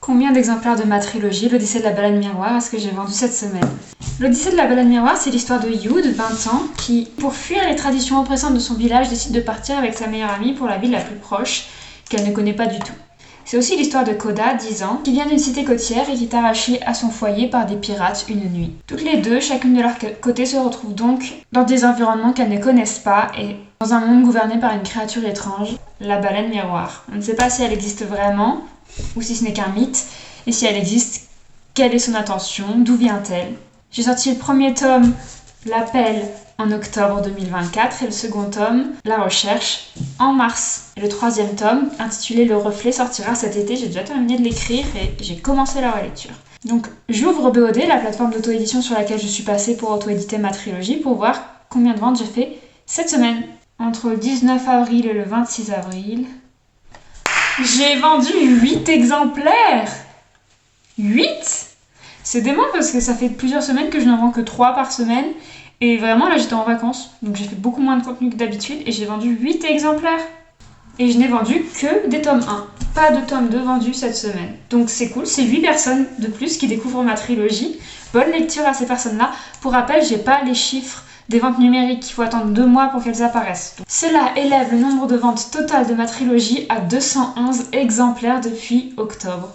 Combien d'exemplaires de ma trilogie, l'Odyssée de la baleine miroir, est-ce que j'ai vendu cette semaine? L'Odyssée de la baleine miroir, c'est l'histoire de You, de 20 ans, qui, pour fuir les traditions oppressantes de son village, décide de partir avec sa meilleure amie pour la ville la plus proche, qu'elle ne connaît pas du tout. C'est aussi l'histoire de Koda, 10 ans, qui vient d'une cité côtière et qui est arrachée à son foyer par des pirates une nuit. Toutes les deux, chacune de leur côté, se retrouvent donc dans des environnements qu'elles ne connaissent pas et dans un monde gouverné par une créature étrange, la baleine miroir. On ne sait pas si elle existe vraiment, ou si ce n'est qu'un mythe, et si elle existe, quelle est son intention, d'où vient-elle. J'ai sorti le premier tome, L'appel, en octobre 2024, et le second tome, La recherche, en mars. Et le troisième tome, intitulé Le reflet, sortira cet été. J'ai déjà terminé de l'écrire et j'ai commencé la relecture. Donc j'ouvre BOD, la plateforme d'auto-édition sur laquelle je suis passée pour auto-éditer ma trilogie, pour voir combien de ventes j'ai fait cette semaine. Entre le 19 avril et le 26 avril... J'ai vendu 8 exemplaires 8 ? C'est dément parce que ça fait plusieurs semaines que je n'en vends que 3 par semaine. Et vraiment, là, j'étais en vacances. Donc j'ai fait beaucoup moins de contenu que d'habitude. Et j'ai vendu 8 exemplaires. Et je n'ai vendu que des tomes 1. Pas de tome 2 vendus cette semaine. Donc c'est cool, c'est 8 personnes de plus qui découvrent ma trilogie. Bonne lecture à ces personnes-là. Pour rappel, j'ai pas les chiffres des ventes numériques, il faut attendre 2 mois pour qu'elles apparaissent. Donc, cela élève le nombre de ventes totales de ma trilogie à 211 exemplaires depuis octobre.